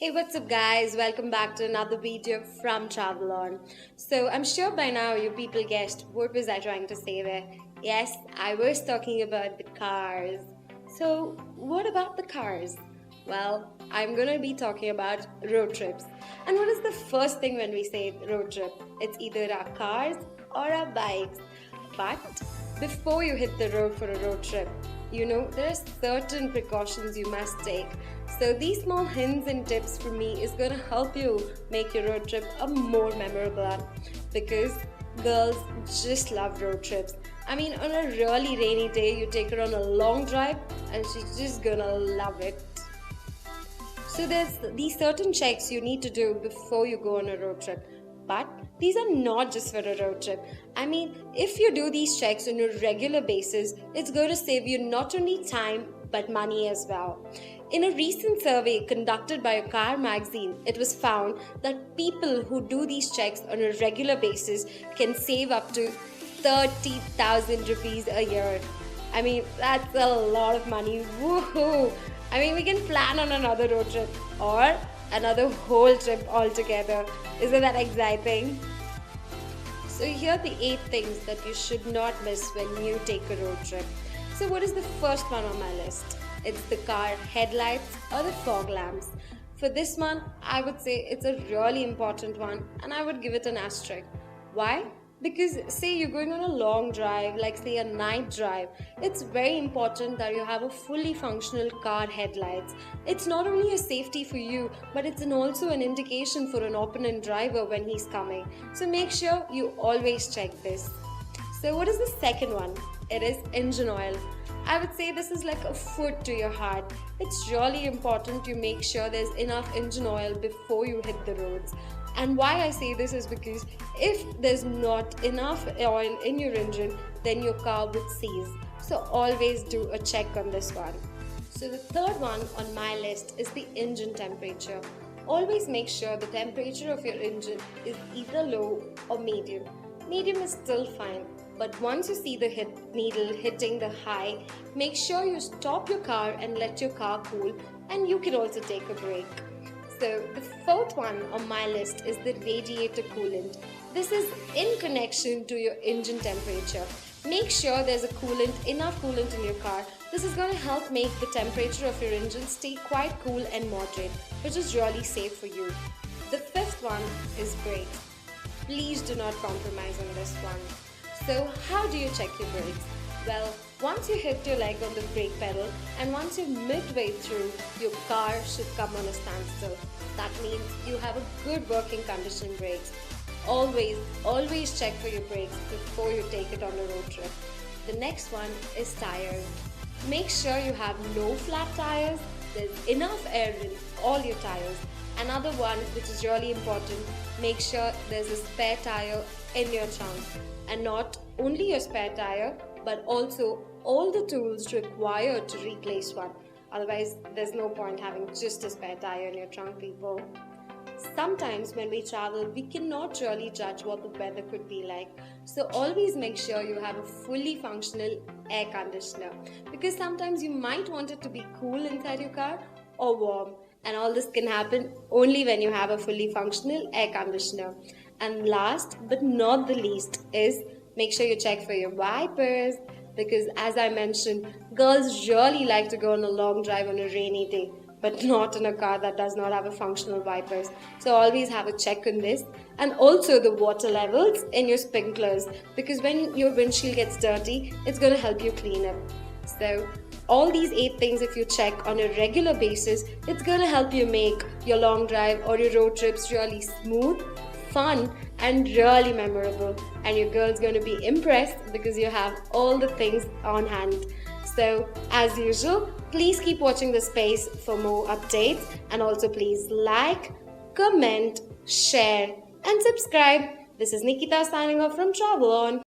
Hey, what's up guys? Welcome back to another video from Travel On. So I'm sure by now you people guessed what was I trying to say there. Yes, I was talking about the cars. So what about the cars? Well, I'm gonna be talking about road trips. And what is the first thing when we say road trip? It's either our cars or our bikes. But before you hit the road for a road trip, there are certain precautions you must take. So these small hints and tips from me is going to help you make your road trip a more memorable one, because girls just love road trips. I mean, on a really rainy day, you take her on a long drive and she's just gonna love it. So there's these certain checks you need to do before you go on a road trip. But these are not just for a road trip. I mean, if you do these checks on a regular basis, it's going to save you not only time but money as well. In a recent survey conducted by a car magazine, it was found that people who do these checks on a regular basis can save up to 30,000 rupees a year. I mean, that's a lot of money. Woohoo! I mean, we can plan on another road trip or another whole trip altogether. Isn't that exciting? So here are the 8 things that you should not miss when you take a road trip. So what is the first one on my list? It's the car headlights or the fog lamps. For this one, I would say it's a really important one and I would give it an asterisk. Why? Because say you're going on a long drive, like say a night drive, it's very important that you have a fully functional car headlights. It's not only a safety for you, but it's also an indication for an opponent driver when he's coming. So make sure you always check this. So what is the second one? It is engine oil. I would say this is like a foot to your heart. It's really important to make sure there's enough engine oil before you hit the roads. And why I say this is because if there's not enough oil in your engine, then your car would seize. So always do a check on this one. So the third one on my list is the engine temperature. Always make sure the temperature of your engine is either low or medium. Medium is still fine, but once you see the needle hitting the high, make sure you stop your car and let your car cool, and you can also take a break. So the fourth one on my list is the radiator coolant. This is in connection to your engine temperature. Make sure there's enough coolant in your car. This is going to help make the temperature of your engine stay quite cool and moderate, which is really safe for you. The fifth one is brakes. Please do not compromise on this one. So how do you check your brakes? Well, once you hit your leg on the brake pedal and once you're midway through, your car should come on a standstill. That means you have a good working condition brakes. Always check for your brakes before you take it on a road trip. The next one is tires. Make sure you have no flat tires. There's enough air in all your tires. Another one which is really important, make sure there's a spare tire in your trunk. And not only your spare tire, but also all the tools required to replace one. Otherwise, there's no point having just a spare tire in your trunk, people. Sometimes when we travel, we cannot really judge what the weather could be like. So always make sure you have a fully functional air conditioner, because sometimes you might want it to be cool inside your car or warm. And all this can happen only when you have a fully functional air conditioner. And last but not the least is make sure you check for your wipers, because as I mentioned, girls really like to go on a long drive on a rainy day, but not in a car that does not have a functional wipers. So always have a check on this. And also the water levels in your sprinklers, because when your windshield gets dirty, it's going to help you clean up. So all these 8 things, if you check on a regular basis, it's going to help you make your long drive or your road trips really smooth, fun and really memorable, and your girl's going to be impressed because you have all the things on hand. So as usual, please keep watching the space for more updates, and also please like, comment, share and subscribe. This is Nikita signing off from Travel On.